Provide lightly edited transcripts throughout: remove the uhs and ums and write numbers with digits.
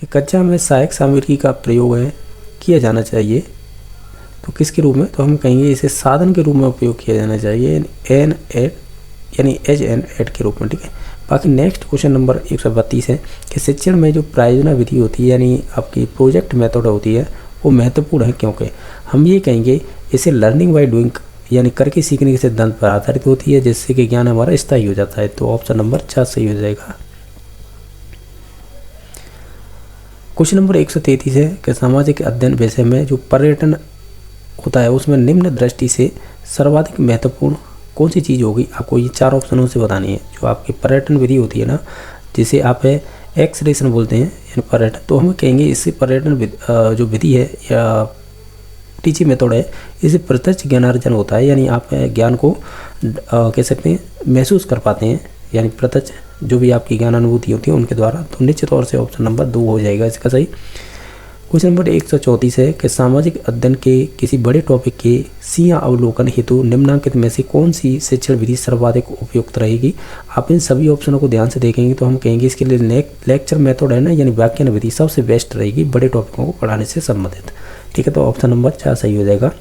कि कच्चा में सहायक सामग्री का प्रयोग है किया जाना चाहिए, तो किसके रूप में, तो हम कहेंगे इसे साधन के रूप में उपयोग किया जाना चाहिए, एन एड यानी एज एन एड के रूप में। ठीक है। बाकी नेक्स्ट क्वेश्चन नंबर 132 है कि शिक्षण में जो प्रायोजना विधि होती है यानी आपकी प्रोजेक्ट मेथड होती है वो महत्वपूर्ण है क्योंकि हम ये कहेंगे इसे लर्निंग बाय डूइंग यानी करके सीखने के सिद्धांत पर आधारित होती है, जिससे कि ज्ञान हमारा स्थायी हो जाता है। तो ऑप्शन नंबर 4 सही हो जाएगा। क्वेश्चन नंबर 133 है कि सामाजिक अध्ययन विषय में जो पर्यटन होता है उसमें निम्न दृष्टि से सर्वाधिक महत्वपूर्ण कौन सी चीज़ होगी, आपको ये 4 ऑप्शनों से बतानी है। जो आपकी पर्यटन विधि होती है ना, जिसे आप एक्सरेशन बोलते हैं यानी पर्यटन, तो हम कहेंगे इससे पर्यटन जो विधि है या टीचिंग मेथड है, इसे प्रत्यक्ष ज्ञानार्जन होता है, यानी आप ज्ञान को कह सकते हैं महसूस कर पाते हैं, यानी प्रत्यक्ष जो भी आपकी ज्ञान अनुभूति होती है उनके द्वारा। तो निश्चित तौर से ऑप्शन नंबर 2 हो जाएगा इसका सही। क्वेश्चन नंबर 134 है कि सामाजिक अध्ययन के किसी बड़े टॉपिक के सीया अवलोकन हेतु निम्नलिखित में से कौन सी शिक्षण विधि सर्वाधिक उपयुक्त रहेगी। आप इन सभी ऑप्शनों को ध्यान से देखेंगे तो हम कहेंगे इसके लिए लेक्चर मेथड है ना, यानी व्याख्यान विधि सबसे बेस्ट रहेगी बड़े टॉपिकों को पढ़ाने से संबंधित। ठीक है, तो ऑप्शन नंबर 4 सही हो जाएगा।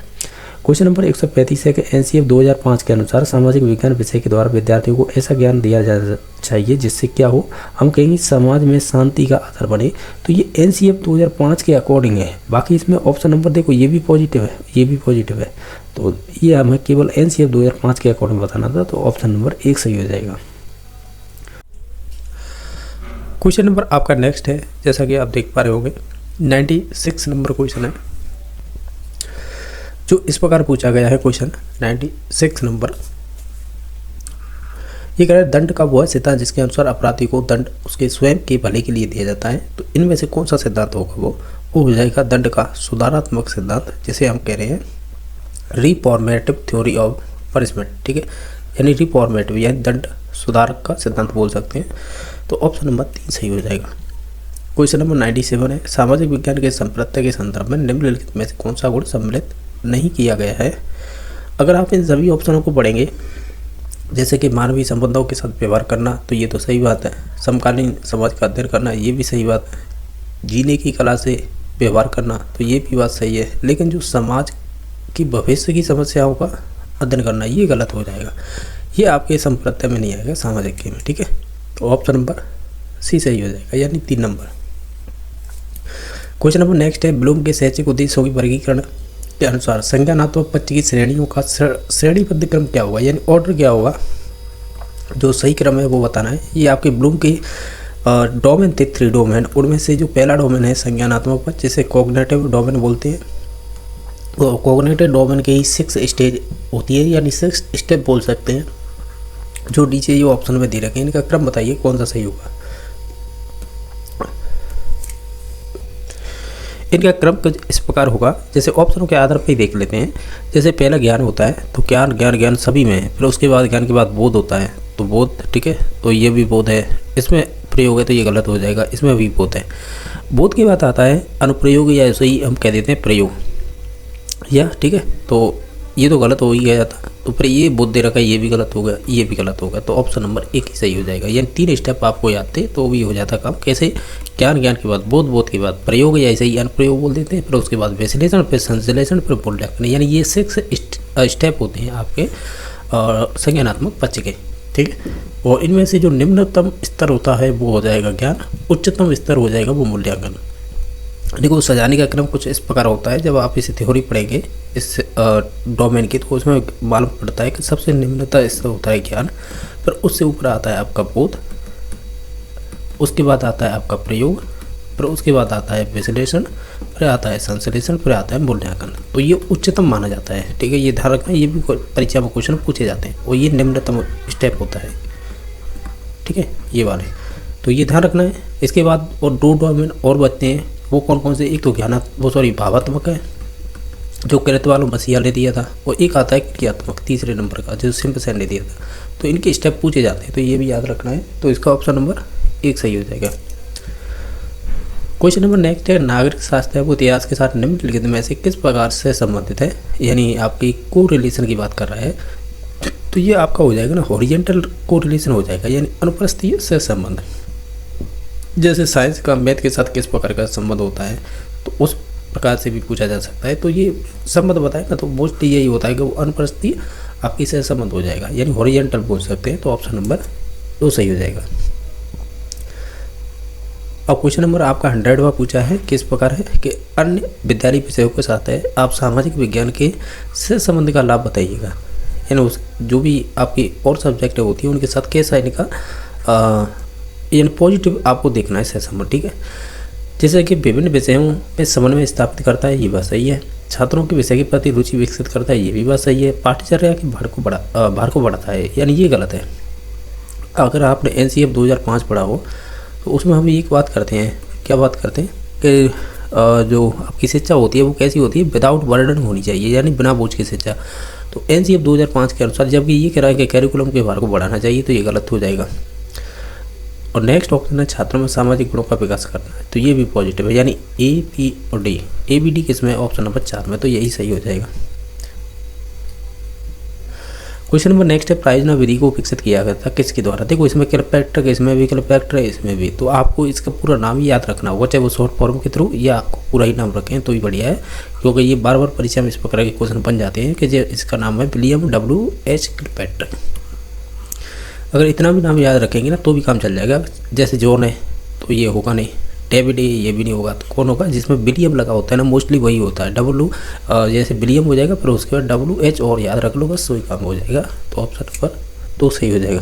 क्वेश्चन नंबर 135 है कि एनसीएफ 2005 के अनुसार सामाजिक विज्ञान विषय के द्वारा विद्यार्थियों को ऐसा ज्ञान दिया जाना चाहिए जिससे क्या हो, हम कहेंगे समाज में शांति का आधार बने। तो ये एनसीएफ 2005 के अकॉर्डिंग है। बाकी इसमें ऑप्शन नंबर देखो ये भी पॉजिटिव है, ये भी पॉजिटिव है, तो ये हमें केवल एनसीएफ 2005 के अकॉर्डिंग बताना था। तो ऑप्शन नंबर 1 सही हो जाएगा। क्वेश्चन नंबर आपका नेक्स्ट है, जैसा कि आप देख पा रहे होंगे 96 नंबर क्वेश्चन है, जो इस प्रकार पूछा गया है। क्वेश्चन 96 नंबर ये कह रहा है दंड का वह सिद्धांत जिसके अनुसार अपराधी को दंड उसके स्वयं के भले के लिए दिया जाता है। तो इनमें से कौन सा सिद्धांत होगा, वो हो जाएगा दंड का सुधारात्मक सिद्धांत, जिसे हम कह रहे हैं रिफॉर्मेटिव थ्योरी ऑफ पनिशमेंट। ठीक है, यानी रिफॉर्मेटिव यानी दंड सुधार का सिद्धांत बोल सकते हैं। तो ऑप्शन नंबर 3 सही हो जाएगा। क्वेश्चन नंबर 97 है सामाजिक विज्ञान के संप्रत्य के संदर्भ में निम्नलिखित में से कौन सा गुण सम्मिलित नहीं किया गया है। अगर आप इन सभी ऑप्शनों को पढ़ेंगे, जैसे कि मानवीय संबंधों के साथ व्यवहार करना, तो ये तो सही बात है। समकालीन समाज का अध्ययन करना, ये भी सही बात है। जीने की कला से व्यवहार करना, तो ये भी बात सही है। लेकिन जो समाज की भविष्य की समस्याओं का अध्ययन करना, ये गलत हो जाएगा। ये आपके संप्रत्य में नहीं आएगा, सामाजिक के में। ठीक है, तो ऑप्शन नंबर सी सही हो जाएगा, यानी 3 नंबर। क्वेश्चन नंबर नेक्स्ट है ब्लूम के शैक्षिक उद्देश्यों की वर्गीकरण के अनुसार संज्ञानात्मक पक्ष की श्रेणियों का श्रेणीबद्ध क्रम क्या होगा, यानी ऑर्डर क्या होगा, जो सही क्रम है वो बताना है। ये आपके ब्लूम के डोमेन थे 3 डोमेन, उनमें से जो पहला डोमेन है संज्ञानात्मक पक्ष, जिसे कॉग्निटिव डोमेन बोलते हैं। वो कॉग्निटिव डोमेन के ही 6 स्टेज होती है, यानी 6 स्टेप बोल सकते हैं, जो नीचे ये ऑप्शन में दे रखे हैं। इनका क्रम बताइए कौन सा सही होगा। इनका क्रम कुछ इस प्रकार होगा, जैसे ऑप्शनों के आधार पर ही देख लेते हैं। जैसे पहला ज्ञान होता है, तो ज्ञान ज्ञान ज्ञान सभी में है। फिर उसके बाद ज्ञान के बाद बोध होता है, तो बोध, ठीक है, तो ये भी बोध है। इसमें प्रयोग है तो ये गलत हो जाएगा, इसमें भी बोध है। बोध के बाद आता है अनुप्रयोग, या ऐसे ही हम कह देते हैं प्रयोग, या ठीक है, तो ये तो गलत हो ही गया था। तो फिर ये बोध दे रखा है, ये भी गलत हो गया, ये भी गलत होगा। तो ऑप्शन नंबर 1 ही सही हो जाएगा, यानी 3 स्टेप आपको याद थे तो भी हो जाता काम। कैसे, ज्ञान ज्ञान के बाद बोध, बोध के बाद प्रयोग, या ऐसे ही अनुप्रयोग बोल देते हैं। फिर उसके बाद विश्लेषण, फिर संश्लेषण, फिर मूल्यांकन, यानी ये 6 स्टेप होते हैं आपके संज्ञानात्मक पक्ष के। ठीक है, और इनमें से जो निम्नतम स्तर होता है वो हो जाएगा ज्ञान, उच्चतम स्तर हो जाएगा वो मूल्यांकन। देखो सजाने का क्रम कुछ इस प्रकार होता है। जब आप इसे थ्योरी पढ़ेंगे इस डोमेन की, तो उसमें मालूम पड़ता है कि सबसे निम्नतम स्तर होता है ज्ञान, फिर उससे ऊपर आता है आपका बोध, उसके बाद आता है आपका प्रयोग, फिर उसके बाद आता है विश्लेषण, फिर आता है संश्लेषण, फिर आता है मूल्यांकन। तो ये उच्चतम माना जाता है। ठीक है, ये ध्यान रखना, ये भी परीक्षा में क्वेश्चन पूछे जाते हैं, और ये निम्नतम स्टेप होता है। ठीक है, ये वाले, तो ये ध्यान रखना है। इसके बाद और 2 डोमेन और बचते हैं, वो कौन कौन से, एक तो भावात्मक है, जो कृतवालो मसीहा ने दिया था, और एक आता है क्रियात्मक 3 नंबर का, जो सिम्पसन ने दिया था। तो इनके स्टेप पूछे जाते हैं, तो ये भी याद रखना है। तो इसका ऑप्शन नंबर 1 सही हो जाएगा। क्वेश्चन नंबर नेक्स्ट है नागरिक शास्त्र व इतिहास के साथ निम्नलिखित में से किस प्रकार से संबंधित है, यानी आपकी को रिलेशन की बात कर रहा है। तो ये आपका हो जाएगा ना हॉरिजेंटल को रिलेशन हो जाएगा, यानी अनुप्रस्थीय से संबंध। जैसे साइंस का मैथ के साथ किस प्रकार का संबंध होता है, तो उस प्रकार से भी पूछा जा सकता है। तो ये संबंध बताएगा तो मोस्टली यही होता है कि वो अनुप्रस्थी आपकी से संबंध हो जाएगा, यानी हॉरिजॉन्टल बोल सकते हैं। तो ऑप्शन नंबर 2 सही हो जाएगा। अब क्वेश्चन नंबर आपका 100वां पूछा है, किस प्रकार है कि अन्य विद्यालय विषयों के साथ है आप सामाजिक विज्ञान के से संबंध का लाभ बताइएगा, यानी उस जो भी आपकी और सब्जेक्ट होती है उनके साथ कैसा इनका यानी पॉजिटिव आपको देखना है सह संबंध। ठीक है, जैसे कि विभिन्न विषयों में समन्वय स्थापित करता है, ये बात सही है। छात्रों के विषय के प्रति रुचि विकसित करता है, ये भी बात सही है। पाठ्यचर्या के भार को बढ़ाता है, यानी ये गलत है। अगर आपने NCF 2005 पढ़ा हो तो उसमें हम एक बात करते हैं, क्या बात करते हैं कि जो आपकी शिक्षा होती है वो कैसी होती है, विदाउट बर्डन होनी चाहिए, यानी बिना बोझ की शिक्षा। तो NCF 2005 के अनुसार जबकि ये कह रहा है कि कैरिकुलम के भार को बढ़ाना चाहिए, तो ये गलत हो जाएगा। और नेक्स्ट ऑप्शन है छात्रों में सामाजिक गुणों का विकास करना है, तो ये भी पॉजिटिव है, यानी A, P और D। A, B, D किसमें, ऑप्शन नंबर 4 में, तो यही सही हो जाएगा। क्वेश्चन नंबर नेक्स्ट है प्रायोजना विधि को विकसित किया गया था किसके द्वारा। देखो इसमें क्लिपैक्टर, इसमें भी क्लिपैक्टर है, इसमें भी। तो आपको इसका पूरा नाम ही याद रखना होगा, चाहे वो शॉर्ट फॉर्म के थ्रू या आपको पूरा ही नाम रखें तो ही बढ़िया है, क्योंकि ये बार बार परीक्षा में इस प्रकार के क्वेश्चन बन जाते हैं कि जो इसका नाम है विलियम W.H. क्लिपैक्टर। अगर इतना भी नाम याद रखेंगे ना तो भी काम चल जाएगा। जैसे जॉन है तो ये होगा नहीं, डेविड है ये भी नहीं होगा, तो कौन होगा, जिसमें विलियम लगा होता है ना, मोस्टली वही होता है। जैसे विलियम हो जाएगा, फिर उसके बाद WH और याद रख लो, बस वही काम हो जाएगा। तो ऑप्शन नंबर 2 सही हो जाएगा।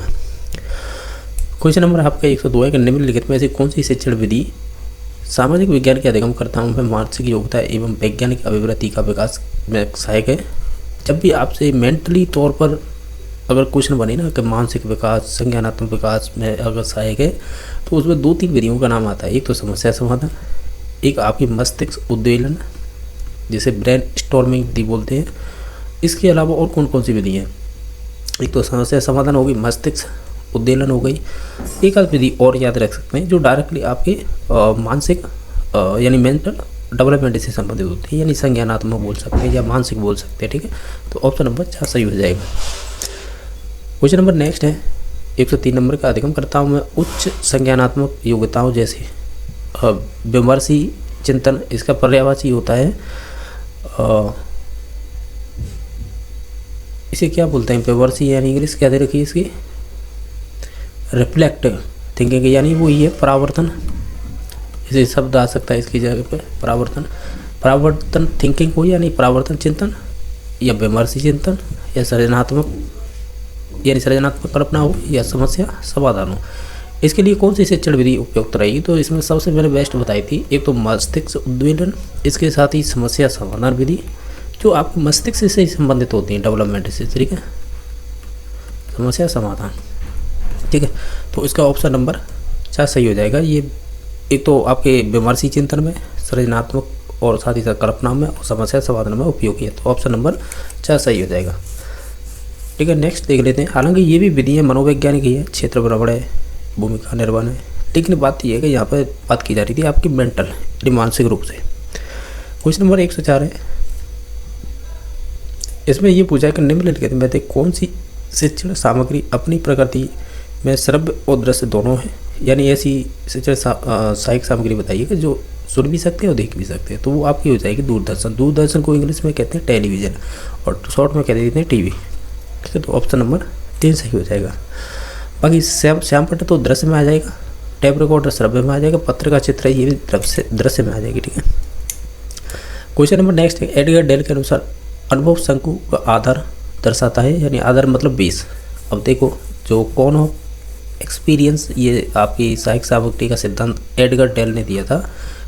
क्वेश्चन नंबर आपका 102 है कि निम्नलिखित में से कौन सी शिक्षण विधि सामाजिक विज्ञान के अधिगमकर्ताओं में मानसिक योग्यता एवं वैज्ञानिक अभिवृत्ति का विकास में सहायक है। जब भी आपसे मेंटली तौर पर अगर क्वेश्चन बने ना कि मानसिक विकास, संज्ञानात्मक विकास में अगर सहायक है, तो उसमें 2-3 विधियों का नाम आता है। एक तो समस्या समाधान, एक आपकी मस्तिष्क उद्वेलन जिसे ब्रेन स्टॉर्मिंग विधि बोलते हैं। इसके अलावा और कौन कौन सी विधि है, एक तो समस्या समाधान हो गई, मस्तिष्क उद्वेलन हो गई, एक आध विधि और याद रख सकते हैं जो डायरेक्टली आपके मानसिक यानी मेंटल डेवलपमेंट से संबंधित होती है, यानी संज्ञानात्मक बोल सकते हैं या मानसिक बोल सकते हैं। ठीक है, तो ऑप्शन नंबर 4 सही हो जाएगा। क्वेश्चन नंबर नेक्स्ट है 103 नंबर का अधिगमकर्ताओं में उच्च संज्ञानात्मक योग्यताओं जैसे विमर्शी चिंतन, इसका पर्यायवाची होता है इसे क्या बोलते हैं, विमर्शी, यानी इंग्लिश क्या दे रखी है इसकी, रिफ्लेक्ट थिंकिंग, यानी वो ये परावर्तन, इसे शब्द आ सकता है इसकी जगह पे, परावर्तन थिंकिंग हो, यानी परावर्तन चिंतन या विमर्शी चिंतन या सृजनात्मक यानी सृजनात्मक कल्पना हो या समस्या समाधान हो। इसके लिए कौन सी शिक्षण विधि उपयुक्त रहेगी, तो इसमें सबसे मैंने बेस्ट बताई थी, एक तो मस्तिष्क उद्वेलन, इसके साथ ही समस्या समाधान विधि जो आपके मस्तिष्क से ही संबंधित होती हैं, डेवलपमेंट से। ठीक है, समस्या समाधान। ठीक है, तो इसका ऑप्शन नंबर 4 सही हो जाएगा। ये एक तो आपके विमर्शी चिंतन में, सृजनात्मक और साथ ही साथ कल्पना में और समस्या समाधान में उपयोगी है, तो ऑप्शन नंबर 4 सही हो जाएगा। ठीक है, नेक्स्ट देख लेते हैं। हालांकि ये भी विधि है मनोवैज्ञानिक ही है, क्षेत्र भ्रमण है, भूमिका निर्माण है, लेकिन बात यह है कि यहाँ पर बात की जा रही थी आपकी मेंटल यानी मानसिक रूप से। क्वेश्चन नंबर 104 है, इसमें ये पूछा है कि निम्नलिखित में से कौन सी शिक्षण सामग्री अपनी प्रकृति में श्रव्य और दृश्य दोनों है, यानी ऐसी शिक्षण सहायक सामग्री बताइए कि जो सुन भी सकते हैं और देख भी सकते हैं। तो वो आपकी हो जाएगी दूरदर्शन। दूरदर्शन को इंग्लिश में कहते हैं टेलीविज़न और शॉर्ट में कह देते हैं टीवी। ठीक है, तो ऑप्शन नंबर 3 सही हो जाएगा। बाकी श्यामपट्ट तो दृश्य में आ जाएगा, टैप रिकॉर्डर श्रव्य में आ जाएगा, पत्रिका चित्र ये भी दृश्य में आ जाएगी। ठीक है, क्वेश्चन नंबर नेक्स्ट है, एडगर डेल के अनुसार अनुभव शंकु का आधार दर्शाता है, यानी आधार मतलब बेस। अब देखो जो कौन हो एक्सपीरियंस, ये आपकी सहायक सामग्री का सिद्धांत एडगर डेल ने दिया था,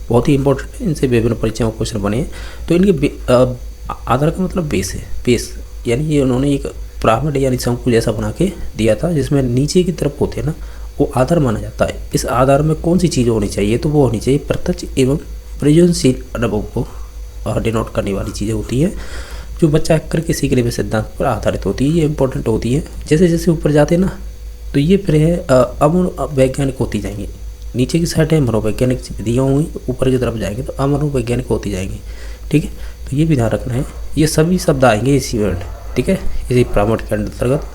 बहुत ही इंपॉर्टेंट है, इनसे विभिन्न परीक्षाओं में क्वेश्चन बने हैं। तो इनके आधार का मतलब बेस है, बेस यानी ये उन्होंने एक पिरामिड यानी शंकु जैसा बना के दिया था, जिसमें नीचे की तरफ होते हैं ना वो आधार माना जाता है। इस आधार में कौन सी चीज़ें होनी चाहिए, तो वो होनी चाहिए प्रत्यक्ष एवं प्रयोजनशील अनुभव को डिनोट करने वाली चीज़ें होती हैं, जो बच्चा करके सीखने में सिद्धांत पर आधारित होती है, ये इंपॉर्टेंट होती है। जैसे जैसे ऊपर जाते हैं ना तो ये फिर है अमनोवैज्ञानिक होती जाएंगी, नीचे की साइड है मनोवैज्ञानिक विधियाँ हुई, ऊपर की तरफ जाएंगे तो अमनोवैज्ञानिक होती जाएंगी। ठीक है, तो ये भी ध्यान रखना है, ये सभी शब्द आएंगे इसी वर्ड, ठीक है, इसी पिरामिड के अंतर्गत।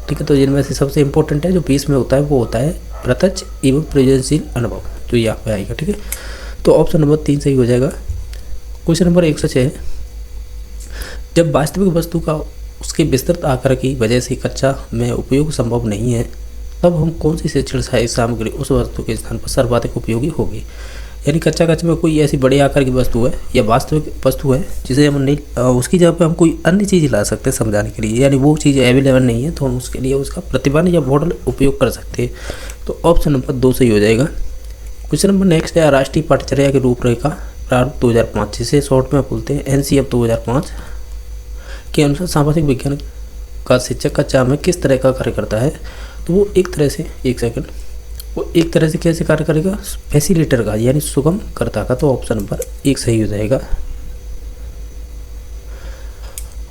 ठीक है, तो जिनमें से सबसे इंपॉर्टेंट है जो 20 में होता है वो होता है प्रत्यक्ष एवं प्रयोजनशील अनुभव। जो यहाँ पे आएगा, ठीक है। तो ऑप्शन नंबर 3 सही हो जाएगा। क्वेश्चन नंबर 106 है, जब वास्तविक वस्तु का उसके विस्तृत आकार की वजह से कक्षा में उपयोग संभव नहीं है, तब हम कौन सी शिक्षण सहायक सामग्री उस वस्तु के स्थान पर सर्वाधिक उपयोगी होगी। यानी कच्चा कच्चे में कोई ऐसी बड़ी आकार की वस्तु है या वास्तविक वस्तु है जिसे हम नहीं, उसकी जगह पे हम कोई अन्य चीज़ ला सकते हैं समझाने के लिए, यानी वो चीज़ अवेलेबल नहीं है तो हम उसके लिए उसका प्रतिबंध या मॉडल उपयोग कर सकते हैं। तो ऑप्शन नंबर 2 सही हो जाएगा। क्वेश्चन नंबर नेक्स्ट है, राष्ट्रीय पाठ्यचर्या की रूपरेखा प्रारूप 2005, जिसे शॉर्ट में बोलते हैं NCF 2005 के अनुसार सामाजिक विज्ञान का शिक्षक कक्षा में किस तरह का कार्य करता है। तो वो एक तरह से, एक सेकंड, वो एक तरह से कैसे कार्य करेगा, फैसिलिटेटर का यानी सुगम कर्ता का। तो ऑप्शन नंबर 1 सही हो जाएगा।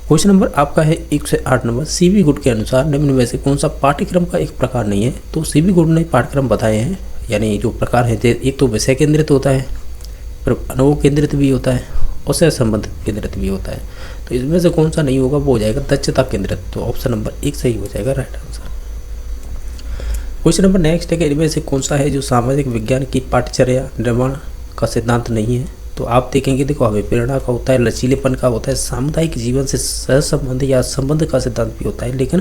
क्वेश्चन नंबर आपका है 108 नंबर, CB गुड के अनुसार निम्न में से कौन सा पाठ्यक्रम का एक प्रकार नहीं है। तो CB गुड ने पाठ्यक्रम बताए हैं, यानी जो प्रकार है, एक तो विषय केंद्रित होता है, फिर अनुभव केंद्रित भी होता है और से संबंधित केंद्रित भी होता है। तो इसमें से कौन सा नहीं होगा, वो हो जाएगा दक्षता केंद्रित। तो ऑप्शन नंबर 1 सही हो जाएगा right answer. Question number next है कि इनमें से कौन सा है जो सामाजिक विज्ञान की पाठ्यचर्या निर्माण का सिद्धांत नहीं है। तो आप देखेंगे, देखो अभिप्रेरणा का होता है, लचीलेपन का होता है, सामुदायिक जीवन से सहसंबंध या संबंध का सिद्धांत भी होता है, लेकिन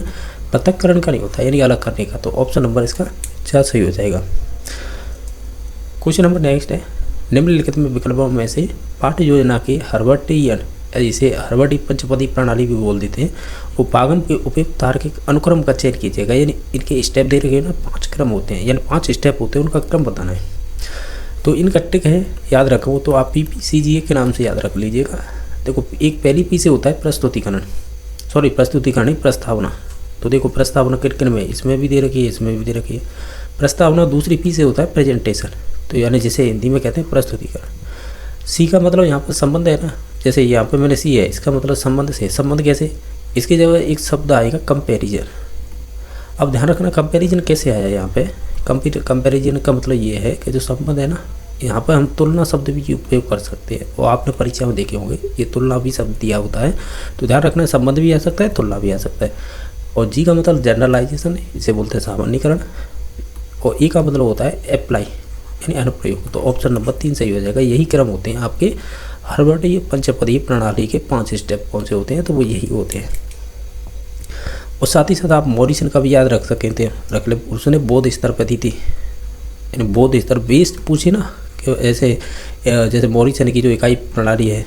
पृथक्करण का नहीं होता यानी अलग करने का। तो ऑप्शन नंबर इसका 4 सही हो जाएगा। क्वेश्चन नंबर नेक्स्ट है, निम्नलिखित में विकल्पों में से पाठ्य योजना के हर्बर्टियन, इसे हर्बर्टी पंचपदी प्रणाली भी बोल देते हैं, उपागम के उपयुक्त तार्किक अनुक्रम का चयन कीजिएगा। यानी इनके स्टेप दे रखे ना, 5 क्रम होते हैं, यानी 5 स्टेप होते हैं, उनका क्रम बताना है। तो इनका टिक है याद रखो, तो आप PPCGA के नाम से याद रख लीजिएगा। देखो, एक पहली पी से होता है प्रस्तुतिकरण, प्रस्तुतिकरण नहीं, प्रस्तावना। तो देखो प्रस्तावना किन में, इसमें भी दे रखी है, इसमें भी दे रखी है प्रस्तावना। दूसरी पी से होता है प्रेजेंटेशन, तो यानी जिसे हिंदी में कहते हैं प्रस्तुतिकरण। सी का मतलब यहाँ पर संबंध है ना, जैसे यहाँ पे मैंने सी है, इसका मतलब संबंध से। संबंध कैसे, इसकी जगह एक शब्द आएगा कंपैरिजन। अब ध्यान रखना कंपैरिजन कैसे आया यहाँ पे। कंपैरिजन का मतलब ये है कि जो संबंध है ना, यहाँ पर हम तुलना शब्द भी उपयोग कर सकते हैं, और आपने परीक्षा में देखे होंगे ये तुलना भी शब्द दिया होता है। तो ध्यान रखना संबंध भी आ सकता है, तुलना भी आ सकता है। और जी का मतलब जनरलाइजेशन, इसे बोलते हैं सामान्यीकरण। और ई का मतलब होता है अप्लाई यानी अनुप्रयोग। तो ऑप्शन नंबर 3 सही हो जाएगा। यही क्रम होते हैं आपके हर्बर्टीय पंचपदीय प्रणाली के 5 स्टेप कौन से होते हैं, तो वो यही होते हैं। और साथ ही साथ आप मॉरिसन का भी याद रख सकते थे, रख ले। उसने बौद्ध स्तर पर दी थी, यानी बौद्ध स्तर बेस्ड पूछी ना, कि ऐसे जैसे मॉरिसन की जो इकाई प्रणाली है,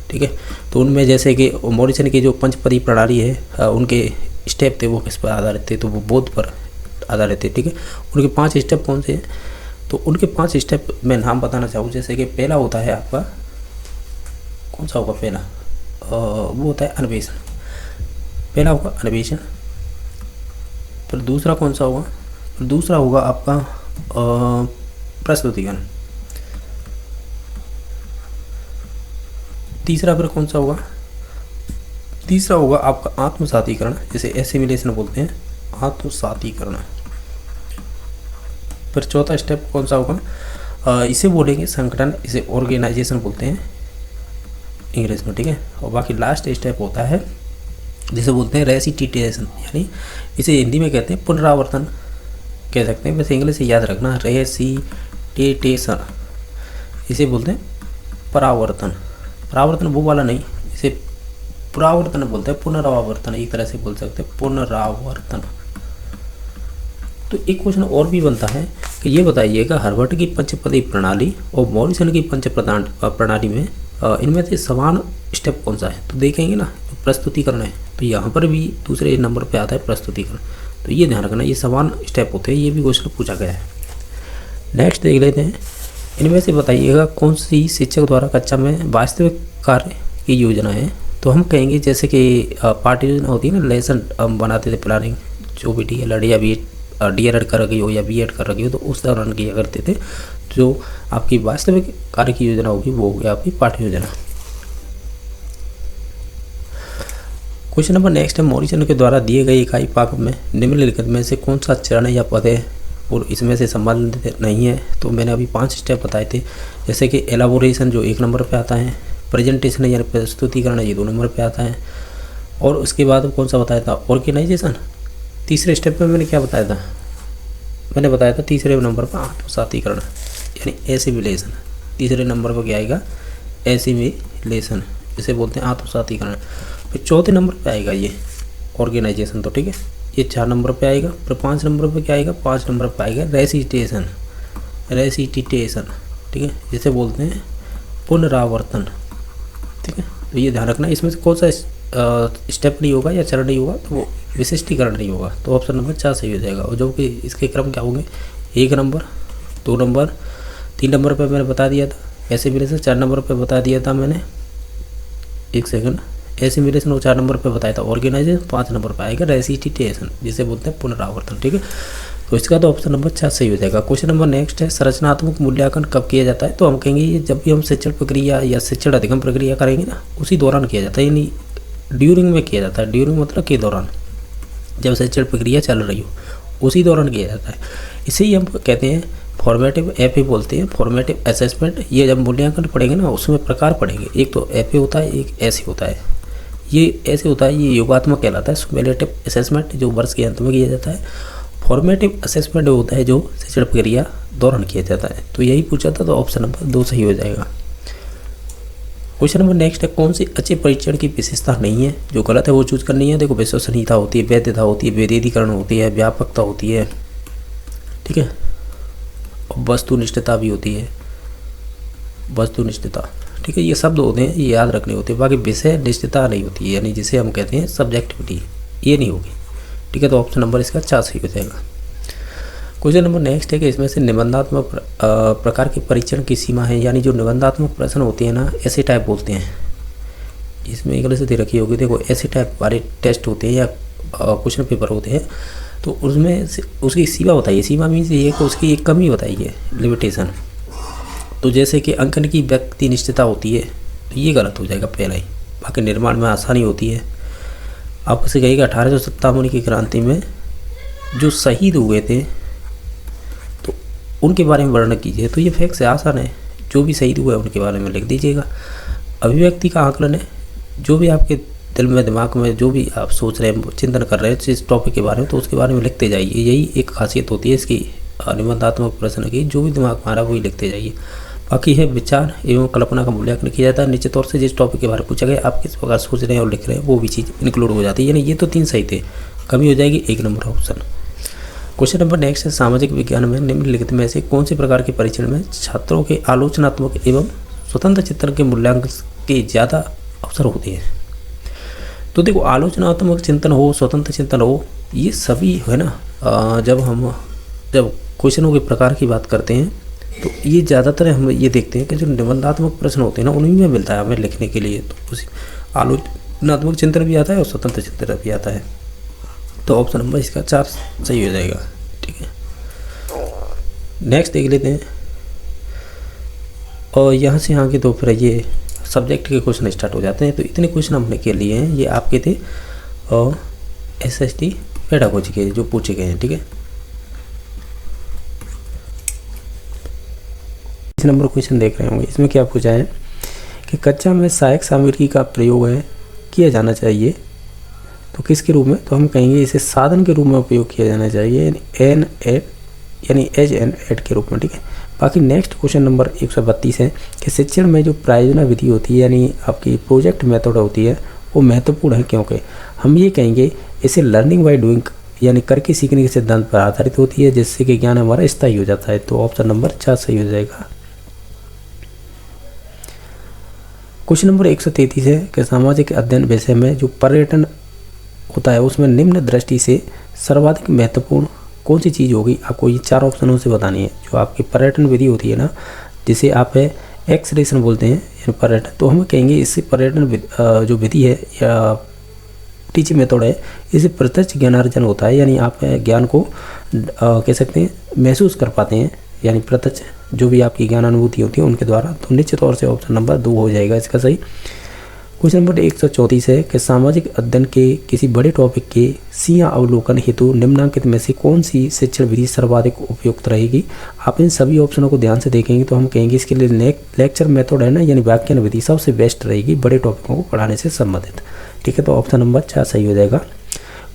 ठीक है, तो उनमें जैसे कि मॉरिसन की जो पंचपदी प्रणाली है, उनके स्टेप थे वो किस पर आधारित थे, तो वो बौद्ध पर आधारित थे, ठीक है। उनके 5 स्टेप कौन से हैं, तो उनके 5 स्टेप मैं नाम बताना चाहूँ। जैसे कि पहला होता है आपका, कौन सा होगा पहला, वो होता है अन्वेषण। पहला होगा अन्वेषण। फिर दूसरा कौन सा होगा, फिर दूसरा होगा आपका प्रस्तुतिकरण। तीसरा फिर कौन सा होगा, तीसरा होगा आपका आत्मसातीकरण, जिसे एसिमिलेशन बोलते हैं, आत्मसातीकरण। फिर चौथा स्टेप कौन सा होगा, इसे बोलेंगे संगठन, इसे ऑर्गेनाइजेशन बोलते हैं इंग्लिश में, ठीक है। और बाकी लास्ट स्टेप होता है जिसे बोलते हैं रेसिटिटेशन, यानी इसे हिंदी में कहते हैं पुनरावर्तन कह सकते हैं, वैसे इंग्लिश से याद रखना, रेसिटेशन। इसे बोलते हैं परावर्तन। परावर्तन वो वाला नहीं, इसे पुनरावर्तन बोलते हैं, पुनरावर्तन एक तरह से बोल सकते हैं, पुनरावर्तन। तो एक क्वेश्चन और भी बनता है कि ये बताइएगा हर्बर्ट की पंचपदी प्रणाली और मॉरिसन की पंच प्रणाली में इनमें से समान स्टेप कौन सा है। तो देखेंगे ना, प्रस्तुतिकरण है, तो यहाँ पर भी दूसरे नंबर पे आता है प्रस्तुतिकरण। तो ये ध्यान रखना, ये समान स्टेप होते हैं, ये भी क्वेश्चन पूछा गया है। नेक्स्ट देख लेते हैं, इनमें से बताइएगा कौन सी शिक्षक द्वारा कक्षा में वास्तविक कार्य की योजना है। तो हम कहेंगे जैसे कि पाठ्य योजना होती है ना, लेसन हम बनाते थे, प्लानिंग, जो भी DL या DED कर रखी हो या B.Ed कर रखी हो, तो उस दौरान किया करते थे। जो आपकी वास्तविक कार्य की योजना होगी वो होगी आपकी पाठ्य योजना। क्वेश्चन नंबर नेक्स्ट है, मॉरिसन के द्वारा दिए गए इकाई पाक में निम्नलिखित में से कौन सा चरण या पद है और इसमें से संबंधित नहीं है। तो मैंने अभी 5 स्टेप बताए थे, जैसे कि एलाबोरेशन जो 1 नंबर पे आता है, प्रेजेंटेशन यानी प्रस्तुतिकरण ये 2 नंबर पे आता है, और उसके बाद कौन सा बताया था, ऑर्गेनाइजेशन। तीसरे स्टेप में मैंने क्या बताया था, मैंने बताया था तीसरे नंबर पर आत्मसातीकरण। यानी एसिमिलेशन। तीसरे नंबर पर क्या आएगा, एसिमिलेशन, इसे बोलते हैं आत्मसातीकरण। फिर चौथे नंबर पे आएगा ये ऑर्गेनाइजेशन। तो ठीक है, ये 4 नंबर पे आएगा। फिर 5 नंबर पे क्या आएगा, 5 नंबर पे आएगा रेसिटेशन, रेसिटेशन, ठीक है, जिसे बोलते हैं पुनरावर्तन। ठीक है, तो ये ध्यान रखना, इसमें से कौन सा स्टेप नहीं होगा या चरण नहीं होगा, तो वो विशिष्टीकरण नहीं होगा। तो ऑप्शन नंबर 4 सही हो जाएगा। और जो कि इसके क्रम क्या होंगे, 1 नंबर, 2 नंबर, 3 नंबर पे मैंने बता दिया था एसिमिलेशन, 4 नंबर पे बता दिया था मैंने, एक सेकंड, एसिमिलेशन, और 4 नंबर पे बताया था ऑर्गेनाइजेशन, 5 नंबर पे आएगा रेसिटेशन, जिसे बोलते हैं पुनरावर्तन। ठीक है, तो इसका तो ऑप्शन नंबर 4 सही हो जाएगा। क्वेश्चन नंबर नेक्स्ट है, संरचनात्मक मूल्यांकन कब किया जाता है। तो हम कहेंगे ये जब भी हम शिक्षण प्रक्रिया या शिक्षण अधिगम प्रक्रिया करेंगे ना, उसी दौरान किया जाता है, यानी ड्यूरिंग में किया जाता है। ड्यूरिंग मतलब के दौरान, जब शिक्षण प्रक्रिया चल रही हो उसी दौरान किया जाता है। इसे ही हम कहते हैं फॉर्मेटिव, एफ बोलते हैं फॉर्मेटिव असेसमेंट। ये जब मूल्यांकन पढ़ेंगे ना, उसमें प्रकार पढ़ेंगे, एक तो एफ होता है, एक ऐसे होता है। ये ऐसे होता है, ये योगात्मक कहलाता है। सुमेलेटिव असेसमेंट जो वर्ष के अंत में किया जाता है। फॉर्मेटिव असेसमेंट होता है जो शिक्षण प्रक्रिया दौरान किया जाता है। तो यही पूछा था, तो ऑप्शन नंबर 2 सही हो जाएगा। क्वेश्चन नंबर नेक्स्ट है, कौन सी अच्छे परीक्षण की विशेषता नहीं है। जो गलत है वो चूज करनी है। देखो, विश्वसनीयता होती है, वैधता होती है, वेदिकरण होती है, व्यापकता होती है, ठीक है, और वस्तुनिष्ठता भी होती है, वस्तुनिष्ठता। ठीक है, ये शब्द होते हैं, ये याद रखने होते हैं। बाकी विषय निष्ठता नहीं होती है, यानी जिसे हम कहते हैं सब्जेक्टिविटी, ये नहीं होगी। ठीक है, तो ऑप्शन नंबर इसका 4 सही हो जाएगा। क्वेश्चन नंबर नेक्स्ट है कि इसमें से निबंधात्मक प्रकार के परीक्षण की सीमा है, यानी जो निबंधात्मक प्रश्न होते हैं ना, ऐसे टाइप बोलते हैं। इसमें इंग्लिश से दे रखी होगी, देखो ऐसे टाइप वाले टेस्ट होते हैं या क्वेश्चन पेपर होते हैं, तो उसमें उसकी सीमा बताइए। सीमा मीन्स ये है कि उसकी एक कमी बताइए, लिमिटेशन। तो जैसे कि अंकन की व्यक्ति निष्ठता होती है, तो ये गलत हो जाएगा पहला ही। बाकी निर्माण में आसानी होती है। आपको से कहेगा 1857 की क्रांति में जो शहीद हुए थे तो उनके बारे में वर्णन कीजिए। तो ये फैक्ट से आसान है, जो भी शहीद हुए उनके बारे में लिख दीजिएगा। अभिव्यक्ति का आकलन है, जो भी आपके दिल में दिमाग में जो भी आप सोच रहे हैं, चिंतन कर रहे हैं इस टॉपिक के बारे में, तो उसके बारे में लिखते जाइए। यही एक खासियत होती है इसकी निबंधात्मक प्रश्न की, जो भी दिमाग में आ रहा है वही लिखते जाइए। बाकी है विचार एवं कल्पना का मूल्यांकन किया जाता है। निश्चित तौर से जिस टॉपिक के बारे में पूछा गया, आप किस प्रकार सोच रहे हैं और लिख रहे हैं, वो भी चीज़ इंक्लूड हो जाती है। यानी ये तो 3 सही थे, कमी हो जाएगी 1 number option. Question number next है, सामाजिक विज्ञान में निम्नलिखित में से कौन से प्रकार के परीक्षण में छात्रों के आलोचनात्मक एवं स्वतंत्र चिंतन के मूल्यांकन के ज़्यादा अवसर होते हैं। तो देखो, आलोचनात्मक चिंतन हो, स्वतंत्र चिंतन हो, ये सभी है ना। जब क्वेश्चनों के प्रकार की बात करते हैं, तो ये ज़्यादातर हम ये देखते हैं कि जो निबंधात्मक प्रश्न होते हैं ना, उन्हीं में मिलता है हमें लिखने के लिए। तो उसी आलोचनात्मक चिंतन भी आता है और स्वतंत्र चिंतन भी आता है। तो ऑप्शन नंबर इसका 4 सही हो जाएगा। ठीक है, नेक्स्ट देख लेते हैं। और यहाँ से आगे तो फिर ये सब्जेक्ट के क्वेश्चन स्टार्ट हो जाते हैं। तो इतने क्वेश्चन हमने के लिए हैं, ये आपके थे और SST पेडागोजी के जो पूछे गए हैं। ठीक है, इस नंबर क्वेश्चन देख रहे होंगे। इसमें क्या पूछा है कि कक्षा में सहायक सामग्री का प्रयोग किया जाना चाहिए, तो किसके रूप में। तो हम कहेंगे इसे साधन के रूप में उपयोग किया जाना चाहिए, यानी एज एन एड के रूप में। ठीक है, बाकी नेक्स्ट क्वेश्चन नंबर 132 है कि शिक्षण में जो प्रायोजना विधि होती है, यानी आपकी प्रोजेक्ट मेथड होती है, वो महत्वपूर्ण है क्योंकि हम ये कहेंगे इसे लर्निंग बाय डूइंग, यानी करके सीखने के सिद्धांत पर आधारित होती है, जिससे कि ज्ञान हमारा स्थायी हो जाता है। तो ऑप्शन नंबर 4 सही हो जाएगा। क्वेश्चन नंबर 133 है कि सामाजिक अध्ययन विषय में जो पर्यटन होता है, उसमें निम्न दृष्टि से सर्वाधिक महत्वपूर्ण कौन सी चीज़ होगी। आपको ये 4 ऑप्शनों से बतानी है। जो आपकी पर्यटन विधि होती है ना, जिसे आप एक्सरेशन बोलते हैं, यानी पर्यटन, तो हम कहेंगे इससे पर्यटन जो विधि है या टीचिंग मेथड है, इससे प्रत्यक्ष ज्ञानार्जन होता है। यानी आप ज्ञान को कह सकते हैं महसूस कर पाते हैं, यानी प्रत्यक्ष जो भी आपकी ज्ञान अनुभूति होती है उनके द्वारा। तो निश्चित तौर से ऑप्शन नंबर 2 हो जाएगा इसका सही। क्वेश्चन नंबर 134 है कि सामाजिक अध्ययन के किसी बड़े टॉपिक के सीया अवलोकन हेतु निम्नलिखित में से कौन सी शिक्षण विधि सर्वाधिक उपयुक्त रहेगी। आप इन सभी ऑप्शनों को ध्यान से देखेंगे तो हम कहेंगे इसके लिए लेक्चर मेथड है ना, यानी व्याख्यान विधि सबसे बेस्ट रहेगी बड़े टॉपिकों को पढ़ाने से संबंधित। ठीक है, तो ऑप्शन नंबर 4 सही हो जाएगा।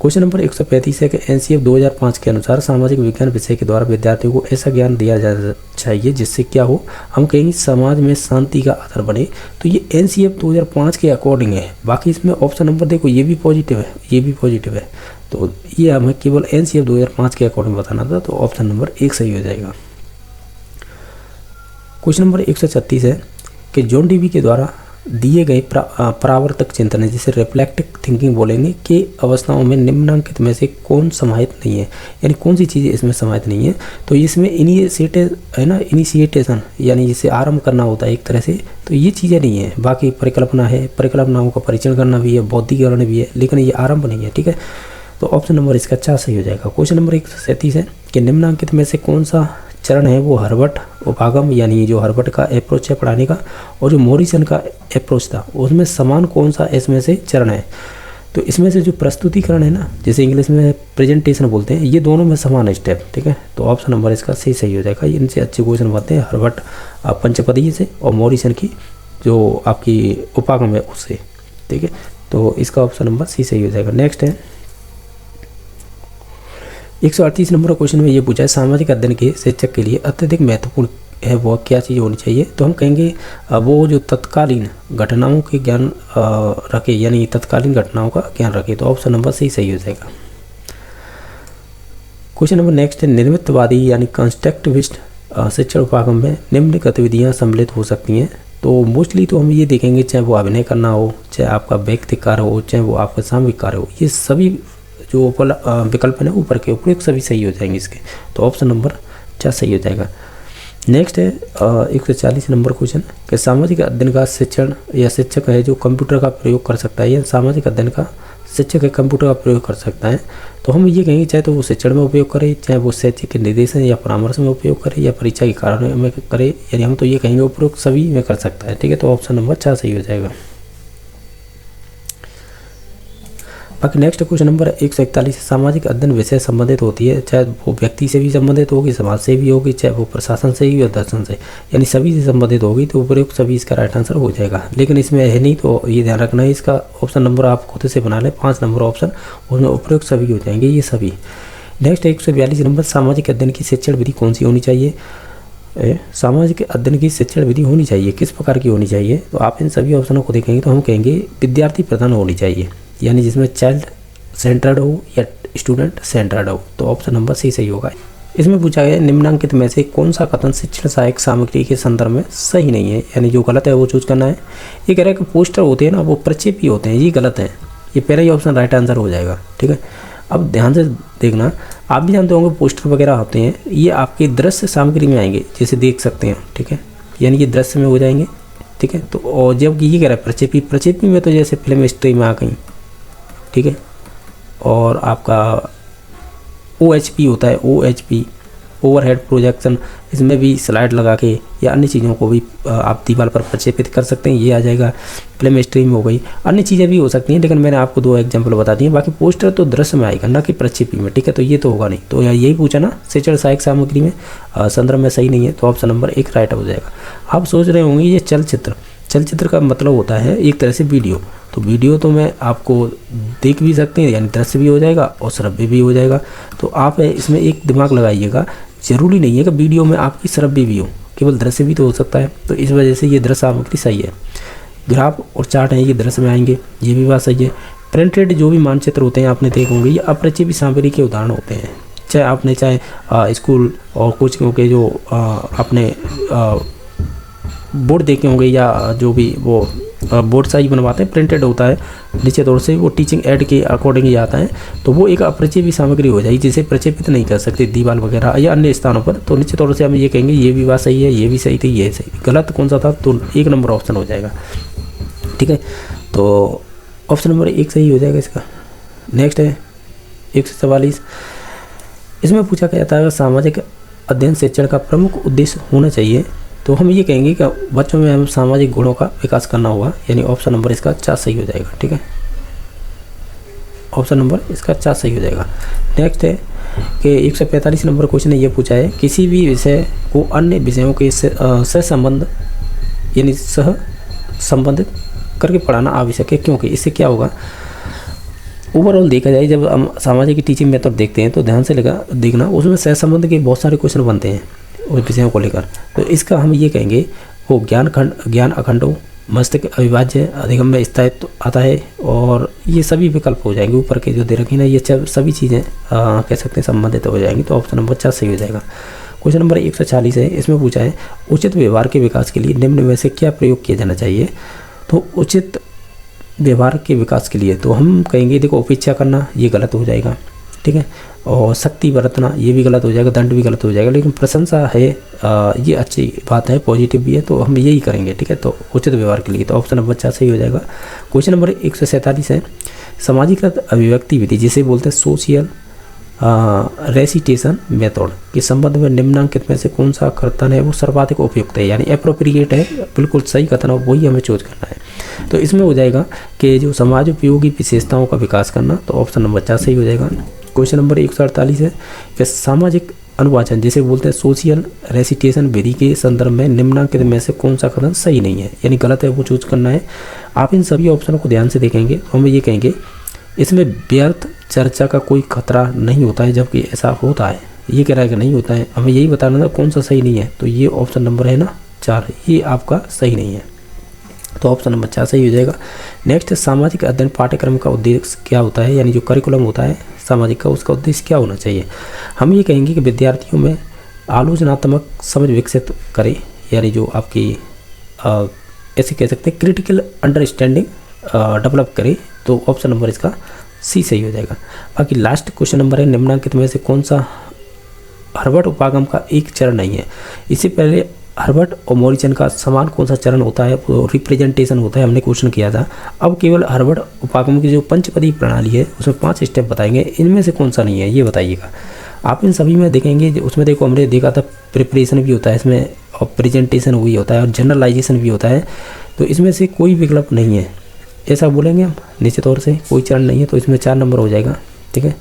क्वेश्चन नंबर 135 है कि एनसीएफ 2005 के अनुसार सामाजिक विज्ञान विषय के द्वारा विद्यार्थियों को ऐसा ज्ञान दिया जाना चाहिए जिससे क्या हो, हम कहेंगे समाज में शांति का आधार बने। तो ये एनसीएफ 2005 के अकॉर्डिंग है। बाकी इसमें ऑप्शन नंबर देखो ये भी पॉजिटिव है, ये भी पॉजिटिव है। तो ये हमें केवल एनसीएफ 2005 के अकॉर्डिंग बताना था, तो ऑप्शन नंबर 1 सही हो जाएगा। क्वेश्चन नंबर 136 है कि जॉन डीवी के द्वारा दिए गए परावर्तक चिंतन है, जिसे रिफ्लेक्टिव थिंकिंग बोलेंगे, कि अवस्थाओं में निम्नलिखित में से कौन समाहित नहीं है, यानी कौन सी चीज़ें इसमें समाहित नहीं है। तो इसमें इनिशिएटेशन यानी जिसे आरंभ करना होता है एक तरह से, तो ये चीज़ें नहीं है। बाकी परिकल्पना है, परिकल्पनाओं का परीक्षण करना भी है, बौद्धिकरण भी है, लेकिन ये आरंभ नहीं है। ठीक है, तो ऑप्शन नंबर इसका 4 सही हो जाएगा। क्वेश्चन नंबर 137 है कि निम्नलिखित में से कौन सा चरण है वो हर्बर्ट उपागम, यानी जो हर्बर्ट का अप्रोच है पढ़ाने का, और जो मॉरिसन का अप्रोच था, उसमें समान कौन सा इसमें से चरण है। तो इसमें से जो प्रस्तुतिकरण है ना, जैसे इंग्लिश में प्रेजेंटेशन बोलते हैं, ये दोनों में समान स्टेप। ठीक है, तो ऑप्शन नंबर इसका सही हो जाएगा। इनसे अच्छे क्वेश्चन बनते हैं हर्बर्ट पंचपदी से और मॉरिसन की जो आपकी उपागम है उससे। ठीक है, तो इसका ऑप्शन नंबर सही हो जाएगा। नेक्स्ट है 138 नंबर क्वेश्चन में ये पूछा है सामाजिक अध्ययन के शिक्षक के लिए अत्यधिक महत्वपूर्ण है वो क्या चीज़ होनी चाहिए। तो हम कहेंगे वो जो तत्कालीन घटनाओं के ज्ञान रखे, यानी तत्कालीन घटनाओं का ज्ञान रखे। तो ऑप्शन नंबर सही हो जाएगा। क्वेश्चन नंबर नेक्स्ट है निर्मितवादी यानी कंस्ट्रक्टिविस्ट शिक्षण उपागम में निम्न गतिविधियाँ सम्मिलित हो सकती हैं। तो मोस्टली तो हम ये देखेंगे, चाहे वो अभिनय करना हो, चाहे आपका व्यक्तिक कार्य हो, चाहे वो आपका सामूहिक कार्य हो, ये सभी जो विकल्प है ऊपर के ऊपर सभी सही हो जाएंगे इसके। तो ऑप्शन नंबर 4 सही हो जाएगा। नेक्स्ट है 140 नंबर क्वेश्चन कि सामाजिक अध्ययन का शिक्षण या शिक्षक है जो कंप्यूटर का प्रयोग कर सकता है, या सामाजिक अध्ययन का शिक्षक है कंप्यूटर का प्रयोग कर सकता है। तो हम ये कहेंगे चाहे तो वो शिक्षण में उपयोग करे, चाहे वो शैक्षिक के निर्देशन या परामर्श में उपयोग करे, या परीक्षा के कारण में करे, यानी हम तो ये कहेंगे उपयोग सभी में कर सकता है। ठीक है, तो ऑप्शन नंबर 4 सही हो जाएगा। बाकी नेक्स्ट क्वेश्चन नंबर 141 सामाजिक अध्ययन विषय संबंधित होती है, चाहे वो व्यक्ति से भी संबंधित होगी, समाज से भी होगी, चाहे वो प्रशासन से ही या दर्शन से, यानी सभी से संबंधित होगी, तो उपयुक्त सभी इसका राइट आंसर हो जाएगा। लेकिन इसमें है नहीं, तो ये ध्यान रखना है, इसका ऑप्शन नंबर आप खुद से बना लें, 5 नंबर ऑप्शन, उसमें उपयुक्त सभी हो जाएंगे ये सभी। नेक्स्ट 142 नंबर सामाजिक अध्ययन की शिक्षण विधि कौन सी होनी चाहिए। सामाजिक अध्ययन की शिक्षण विधि होनी चाहिए, किस प्रकार की होनी चाहिए। तो आप इन सभी ऑप्शनों को देखेंगे तो हम कहेंगे विद्यार्थी प्रधान होनी चाहिए, यानी जिसमें चाइल्ड सेंटर्ड हो या स्टूडेंट सेंटर्ड हो। तो ऑप्शन नंबर सही होगा। इसमें पूछा गया निम्नलिखित में से कौन सा कथन शिक्षण सहायक सामग्री के संदर्भ में सही नहीं है, यानी जो गलत है वो चूज करना है। ये कह रहा है कि पोस्टर होते हैं ना वो प्रक्षेपी होते हैं, ये गलत है, ये पहला ही ऑप्शन राइट आंसर हो जाएगा। ठीक है, अब ध्यान से देखना, आप भी जानते होंगे पोस्टर वगैरह होते हैं, ये आपके दृश्य सामग्री में आएंगे, जैसे देख सकते हैं। ठीक है, यानी ये दृश्य में हो जाएंगे। ठीक है, तो और जबकि ये कह रहा है प्रक्षेपी में तो जैसे फिल्म स्ट्रीम आ गई। ठीक है, और आपका OHP होता है, OHP ओवरहेड प्रोजेक्शन, इसमें भी स्लाइड लगा के या अन्य चीज़ों को भी आप दीवार पर प्रक्षेपित कर सकते हैं, ये आ जाएगा। फिल्म स्ट्रीम हो गई, अन्य चीज़ें भी हो सकती हैं, लेकिन मैंने आपको 2 एग्जाम्पल बता दिए। बाकी पोस्टर तो दृश्य में आएगा, ना कि प्रक्षेपी में। ठीक है, तो ये तो होगा नहीं, तो यही पूछा ना शिक्षण सहायक सामग्री में संदर्भ में सही नहीं है, तो ऑप्शन नंबर 1 राइट हो जाएगा। आप सोच रहे होंगे ये चलचित्र का मतलब होता है एक तरह से वीडियो, तो वीडियो तो मैं आपको देख भी सकते हैं, यानी दृश्य भी हो जाएगा और श्रव्य भी हो जाएगा। तो आप इसमें एक दिमाग लगाइएगा, जरूरी नहीं है कि वीडियो में आपकी श्रव्य भी हो, केवल दृश्य भी तो हो सकता है। तो इस वजह से ये दृश्य सामग्री सही है। ग्राफ और चार्ट हैं ये दृश्य में आएंगे, ये भी बात सही है। प्रिंटेड जो भी मानचित्र होते हैं आपने देखे होंगे, ये अप्रक्षेपी सामग्री के उदाहरण होते हैं। चाहे स्कूल और कोचिंग के जो आपने बोर्ड देखे होंगे, या जो भी वो बोर्ड साइज बनवाते हैं, प्रिंटेड होता है, नीचे तौर से वो टीचिंग एड के अकॉर्डिंग ही आता है, तो वो एक अप्रक्षेपी सामग्री हो जाएगी, जिसे प्रक्षेपित नहीं कर सकते दीवार वगैरह या अन्य स्थानों पर। तो नीचे तौर से हम ये कहेंगे ये भी बात सही है, ये भी सही थी, ये सही। गलत कौन सा था, तो 1 नंबर ऑप्शन हो जाएगा। ठीक है, तो ऑप्शन नंबर 1 सही हो जाएगा इसका। नेक्स्ट है 144, इसमें पूछा गया था सामाजिक अध्ययन शिक्षण का प्रमुख उद्देश्य होना चाहिए। तो हम ये कहेंगे कि बच्चों में हम सामाजिक गुणों का विकास करना होगा, यानी ऑप्शन नंबर इसका 4 सही हो जाएगा। ठीक है, ऑप्शन नंबर इसका 4 सही हो जाएगा। नेक्स्ट है कि 145 नंबर क्वेश्चन ने ये पूछा है किसी भी विषय को अन्य विषयों के सहसंबंध यानी सह संबंधित करके पढ़ाना आवश्यक है, क्योंकि इससे क्या होगा, ओवरऑल देखा जाए, जब हम सामाजिक की टीचिंग मेथड देखते हैं तो ध्यान से लगा देखना, उसमें सहसंबंध के बहुत सारे क्वेश्चन बनते हैं उस विषयों को लेकर। तो इसका हम ये कहेंगे वो ज्ञान अखंडो, मस्तिष्क अविभाज्य, अधिगम में स्थायित्व आता है, और ये सभी विकल्प हो जाएंगे ऊपर के जो दे रखे ना, ये सभी चीज़ें कह सकते हैं संबंधित हो जाएंगी। तो ऑप्शन नंबर 4 सही हो जाएगा। क्वेश्चन नंबर 140 है, इसमें पूछा है उचित व्यवहार के विकास के लिए निम्न में से क्या प्रयोग किया जाना चाहिए। तो उचित व्यवहार के विकास के लिए तो हम कहेंगे देखो उपेक्षा करना ये गलत हो जाएगा, ठीक है, और शक्ति बरतना ये भी गलत हो जाएगा, दंड भी गलत हो जाएगा, लेकिन प्रशंसा है ये अच्छी बात है, पॉजिटिव भी है, तो हम यही करेंगे, ठीक है। तो उचित व्यवहार के लिए तो ऑप्शन नंबर 4 सही हो जाएगा। क्वेश्चन नंबर 147 है, सामाजिक अभिव्यक्ति विधि जिसे बोलते हैं सोशियल रेसिटेशन मेथड के संबंध में निम्नांकित में से कौन सा कथन है वो सर्वाधिक उपयुक्त है, यानी एप्रोप्रिएट है, बिल्कुल सही कथन है, वही हमें चूज करना है। तो इसमें हो जाएगा कि जो समाज उपयोगी विशेषताओं का विकास करना, तो ऑप्शन नंबर 4 सही हो जाएगा। क्वेश्चन नंबर 148 है कि सामाजिक अनुवाचन जिसे बोलते हैं सोशल रेसिटेशन विधि के संदर्भ में निम्नांकित में से कौन सा कथन सही नहीं है, यानी गलत है, वो चूज करना है। आप इन सभी ऑप्शनों को ध्यान से देखेंगे तो हम ये कहेंगे इसमें व्यर्थ चर्चा का कोई खतरा नहीं होता है, जबकि ऐसा होता है, ये कह रहा है कि नहीं होता है, हमें यही बताना था कौन सा सही नहीं है। तो ये ऑप्शन नंबर है ना 4, ये आपका सही नहीं है, तो ऑप्शन नंबर 4 सही हो जाएगा। नेक्स्ट, सामाजिक अध्ययन पाठ्यक्रम का उद्देश्य क्या होता है, यानी जो करिकुलम होता है सामाजिक का, उसका उद्देश्य क्या होना चाहिए। हम ये कहेंगे कि विद्यार्थियों में आलोचनात्मक समझ विकसित करें, यानी जो आपकी ऐसे कह सकते हैं क्रिटिकल अंडरस्टैंडिंग डेवलप करे, तो ऑप्शन नंबर इसका सी सही हो जाएगा। बाकी लास्ट क्वेश्चन नंबर है, निम्नांकित में से कौन सा हर्बर्ट उपागम का एक चरण नहीं है। इससे पहले हर्बर्ट और मॉरिसन का समान कौन सा चरण होता है, वो रिप्रेजेंटेशन होता है, हमने क्वेश्चन किया था। अब केवल हर्बर्ट उपागम की जो पंचपदी प्रणाली है उसमें 5 स्टेप बताएंगे, इनमें से कौन सा नहीं है ये बताइएगा। आप इन सभी में देखेंगे, उसमें देखो हमने देखा था प्रिपरेशन भी होता है इसमें, और प्रेजेंटेशन भी होता है, और जनरलाइजेशन भी होता है, तो इसमें से कोई विकल्प नहीं है, ऐसा बोलेंगे हम निश्चित तौर से, कोई चरण नहीं है, तो इसमें 4 नंबर हो जाएगा, ठीक है।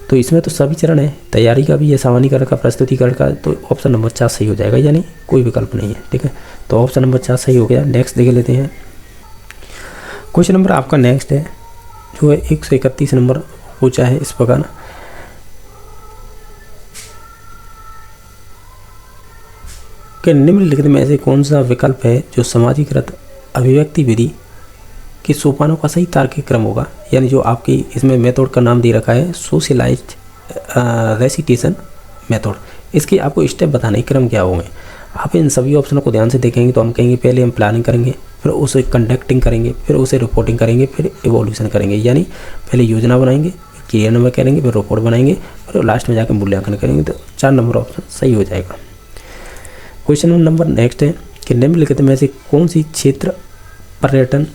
तो इसमें तो सभी चरण है, तैयारी का भी है, सामान्यीकरण का, प्रस्तुतिकरण का, तो ऑप्शन नंबर 4 सही हो जाएगा, यानी कोई विकल्प नहीं है, ठीक है। तो ऑप्शन नंबर 4 सही हो गया। नेक्स्ट देख लेते हैं। क्वेश्चन नंबर आपका नेक्स्ट है जो है 131 नंबर पूछा है इस प्रकार, कि निम्नलिखित में से कौन सा विकल्प है जो सामाजिकृत अभिव्यक्ति विधि के सोपानों का सही तार्किक क्रम होगा, यानी जो आपकी इसमें मेथड का नाम दे रखा है सोशलाइज्ड रेसिटेशन मेथड, इसके आपको स्टेप बताने के क्रम क्या होंगे। आप इन सभी ऑप्शनों को ध्यान से देखेंगे तो हम कहेंगे पहले हम प्लानिंग करेंगे, फिर उसे कंडक्टिंग करेंगे, फिर उसे रिपोर्टिंग करेंगे, फिर इवोल्यूशन करेंगे, यानी पहले योजना बनाएंगे, फिर क्रियान्वयन करेंगे, फिर रिपोर्ट बनाएंगे, फिर लास्ट में जाकर मूल्यांकन करेंगे, तो 4 नंबर ऑप्शन सही हो जाएगा। क्वेश्चन नंबर नेक्स्ट है कि निम्नलिखित में से कौन सी क्षेत्र पर्यटन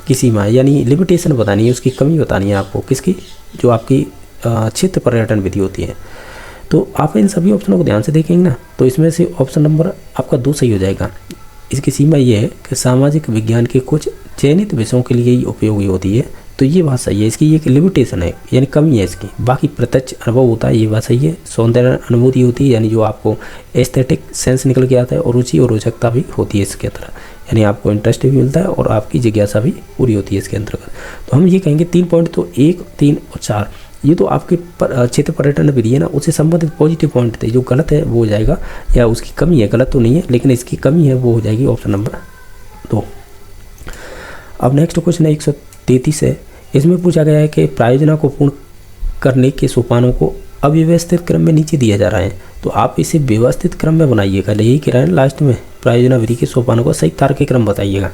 की सीमा है, यानी लिमिटेशन बतानी है, उसकी कमी बतानी है आपको, किसकी, जो आपकी क्षेत्र पर्यटन विधि होती है। तो आप इन सभी ऑप्शनों को ध्यान से देखेंगे ना, तो इसमें से ऑप्शन नंबर आपका 2 सही हो जाएगा। इसकी सीमा ये है कि सामाजिक विज्ञान के कुछ चयनित विषयों के लिए ही उपयोगी होती है, तो ये बात सही है। इसकी एक लिमिटेशन है, यानी कमी है इसकी, बाकी प्रत्यक्ष अनुभव होता है, ये बात सही है। सौंदर्य अनुभूति होती है, यानी जो आपको एस्थेटिक सेंस निकल के आता है, और रुचि और रोचकता भी होती है इसके अंदर, यानी आपको इंटरेस्ट भी मिलता है और आपकी जिज्ञासा भी पूरी होती है इसके अंतर्गत। तो हम ये कहेंगे 3 पॉइंट, तो 1, 3 और 4 ये तो आपके क्षेत्र पर्यटन विधि है ना, उससे संबंधित पॉजिटिव पॉइंट थे, जो गलत है वो हो जाएगा, या उसकी कमी है, गलत तो नहीं है लेकिन इसकी कमी है, वो हो जाएगी ऑप्शन नंबर 2। अब नेक्स्ट क्वेश्चन है 133 है, इसमें पूछा गया है कि प्रायोजना को पूर्ण करने के सोपानों को अव्यवस्थित क्रम में नीचे दिया जा रहा है, तो आप इसे व्यवस्थित क्रम में बनाइएगा, यही कह रहा है लास्ट में, प्रायोजना विधि के सोपानों को सही तार्किक क्रम बताइएगा।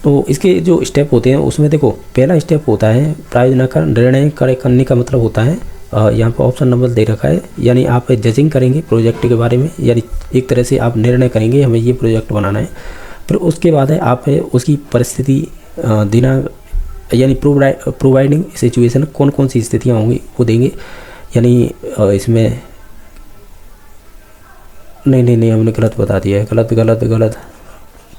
तो इसके जो स्टेप होते हैं उसमें देखो, पहला स्टेप होता है प्रायोजना का निर्णय करने का मतलब होता है, यहाँ पर ऑप्शन नंबर दे रखा है, यानी आप जजिंग करेंगे प्रोजेक्ट के बारे में, यानी एक तरह से आप निर्णय करेंगे हमें ये प्रोजेक्ट बनाना है। फिर उसके बाद है आप उसकी परिस्थिति देना, यानी प्रोवाइडिंग सिचुएशन, कौन कौन सी स्थितियाँ होंगी वो देंगे, यानी इसमें नहीं हमने गलत बता दिया है, गलत,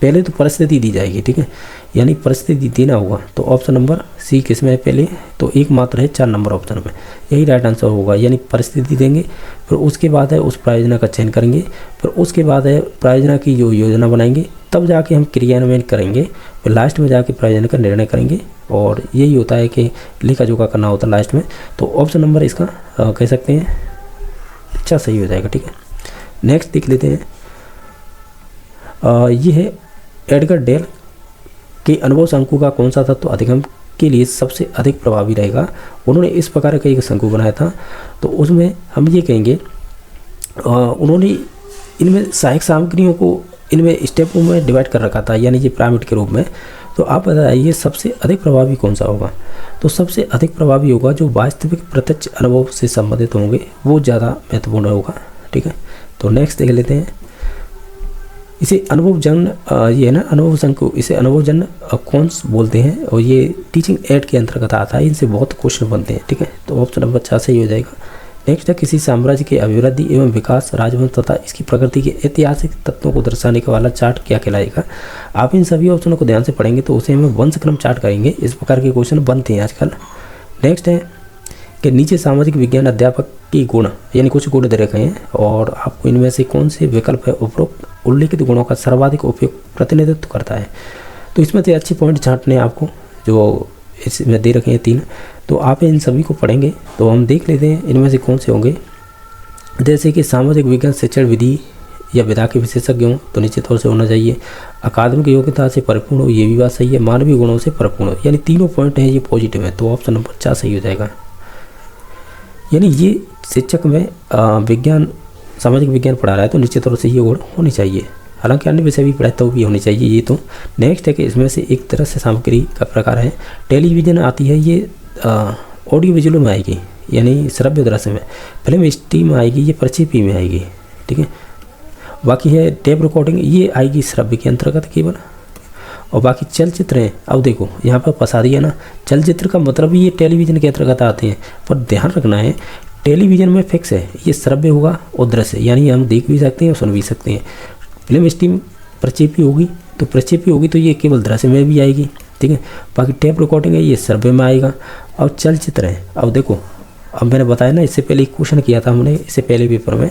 पहले तो परिस्थिति दी जाएगी, ठीक है, यानी परिस्थिति देना होगा। तो ऑप्शन नंबर सी किस में है पहले, तो एक मात्र है 4 नंबर ऑप्शन में, यही राइट आंसर होगा। यानी परिस्थिति देंगे, फिर उसके बाद है उस प्रायोजना का चयन करेंगे, फिर उसके बाद है प्रायोजना की जो योजना बनाएंगे, तब जाके हम क्रियान्वयन करेंगे, फिर लास्ट में जाके प्रायोजन का निर्णय करेंगे। और यही होता है कि लेखा जोखा करना होता है लास्ट में। तो ऑप्शन नंबर इसका कह सकते हैं अच्छा सही हो जाएगा, ठीक है। नेक्स्ट देख लेते हैं, ये है एडगर डेल के अनुभव शंकु का कौन सा तत्व अधिगम के लिए सबसे अधिक प्रभावी रहेगा। उन्होंने इस प्रकार का एक शंकु बनाया था, तो उसमें हम ये कहेंगे उन्होंने इनमें सहायक सामग्रियों को इनमें स्टेपों में डिवाइड कर रखा था, यानी ये पिरामिड के रूप में। तो आप बताइए सबसे अधिक प्रभावी कौन सा होगा। तो सबसे अधिक प्रभावी होगा जो वास्तविक प्रत्यक्ष अनुभव से संबंधित होंगे, वो ज़्यादा महत्वपूर्ण होगा, ठीक है। तो नेक्स्ट देख लेते हैं, इसे अनुभवजन्य ये है ना अनुभव शंकु, इसे अनुभवजन्य कौन्स बोलते हैं, और ये टीचिंग एड के अंतर्गत आता है। इनसे बहुत क्वेश्चन बनते हैं, ठीक है। तो ऑप्शन नंबर 6 सही हो जाएगा। नेक्स्ट है, किसी साम्राज्य के अभिवृद्धि एवं विकास, राजवंश तथा इसकी प्रकृति के ऐतिहासिक तत्वों को दर्शाने का वाला चार्ट क्या कहलाएगा। आप इन सभी ऑप्शनों को ध्यान से पढ़ेंगे तो उसे हम वंशक्रम चार्ट करेंगे। इस प्रकार के क्वेश्चन बनते हैं आजकल। नेक्स्ट है कि नीचे सामाजिक विज्ञान अध्यापक की गुण, यानी कुछ गुण दे रखे हैं, और आपको इनमें से कौन से विकल्प है उपरोक्त उल्लिखित गुणों का सर्वाधिक उपयोग प्रतिनिधित्व करता है। तो इसमें से अच्छे पॉइंट छांटने आपको, जो इसमें दे रखे हैं 3, तो आप इन सभी को पढ़ेंगे तो हम देख लेते हैं इनमें से कौन से होंगे। जैसे कि सामाजिक विज्ञान शिक्षण विधि या विधा के विशेषज्ञ हों तो निश्चित तौर से होना चाहिए। अकादमिक योग्यता से परिपूर्ण हो, ये भी बात सही है। मानवीय गुणों से परिपूर्ण हो, यानी तीनों पॉइंट हैं ये पॉजिटिव है, तो ऑप्शन नंबर 4 सही हो जाएगा। यानी ये शिक्षक में विज्ञान सामाजिक विज्ञान पढ़ा रहा है तो निश्चित तौर से ये गुण होनी चाहिए। हालांकि अन्य विषय भी पढ़ाए तो भी होनी चाहिए ये। तो नेक्स्ट है कि इसमें से एक तरह से सामग्री का प्रकार है टेलीविज़न आती है, ये ऑडियो विजुअल में आएगी, यानी श्रव्य दृश्य में। फिल्म स्ट्रीम आएगी, ये प्रक्षेपी में आएगी, ठीक है। बाकी है टेप रिकॉर्डिंग, ये आएगी श्रव्य के अंतर्गत केवल। और बाकी चलचित्र हैं, अब देखो यहाँ पर फंसा दिया ना, चलचित्र का मतलब ये टेलीविज़न के अंतर्गत आते हैं, पर ध्यान रखना है टेलीविज़न में फिक्स है ये श्रव्य होगा और दृश्य, यानी हम देख भी सकते हैं और सुन भी सकते हैं। फिल्म स्ट्रीम प्रक्षेपी होगी, तो प्रक्षेपी होगी तो ये केवल दृश्य में भी आएगी, ठीक है। बाकी टेप रिकॉर्डिंग है, ये श्रव्य में आएगा। और चलचित्र है, अब देखो अब मैंने बताया ना, इससे पहले एक क्वेश्चन किया था हमने इससे पहले पेपर में,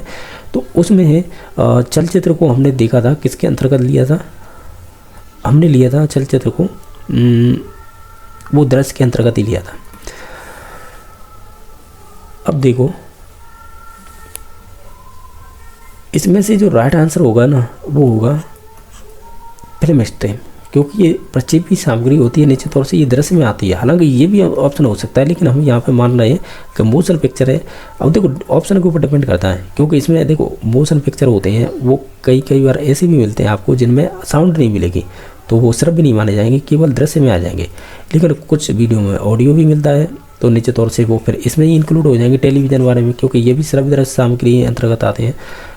तो उसमें है चलचित्र को हमने देखा था किसके अंतर्गत लिया था, हमने लिया था चलचित्र को वो दृश्य के अंतर्गत ही लिया था। अब देखो इसमें से जो राइट आंसर होगा ना वो होगा फिल्म स्ट्रीम, क्योंकि ये प्रक्षेपी सामग्री होती है, निश्चित तौर से ये दृश्य में आती है। हालांकि ये भी ऑप्शन हो सकता है, लेकिन हम यहाँ पे मान रहे हैं कि मोशन पिक्चर है। अब देखो ऑप्शन के ऊपर डिपेंड करता है, क्योंकि इसमें देखो मोशन पिक्चर होते हैं वो कई बार ऐसे भी मिलते हैं आपको जिनमें साउंड नहीं मिलेगी, तो वो श्रव्य नहीं माने जाएंगे, केवल दृश्य में आ जाएंगे। लेकिन कुछ वीडियो में ऑडियो भी मिलता है, तो निश्चित तौर से वो फिर इसमें ही इंक्लूड हो जाएंगे टेलीविज़न वाले में, क्योंकि ये भी श्रव्य दृश्य सामग्री अंतर्गत आते हैं।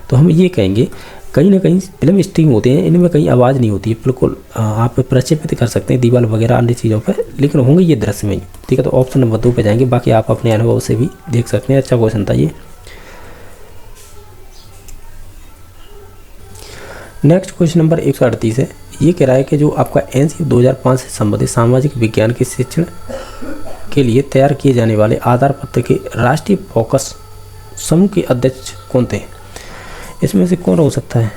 तो हम ये कहेंगे कहीं ना कहीं फिल्म स्ट्रीम होते हैं, इनमें कहीं आवाज़ नहीं होती है, बिल्कुल आप प्रक्षेपित कर सकते हैं दीवार वगैरह अन्य चीज़ों पर, लेकिन होंगे ये दृश्य में ही, ठीक है। तो ऑप्शन नंबर 2 पे जाएंगे, बाकी आप अपने अनुभव से भी देख सकते हैं। अच्छा क्वेश्चन था ये। नेक्स्ट क्वेश्चन नंबर 138 है, ये कह रहा है कि जो आपका एनसीईआरटी 2005 से संबंधित सामाजिक विज्ञान के शिक्षण के लिए तैयार किए जाने वाले आधार पत्र के राष्ट्रीय फोकस समूह के अध्यक्ष कौन थे। इसमें से कौन हो सकता है,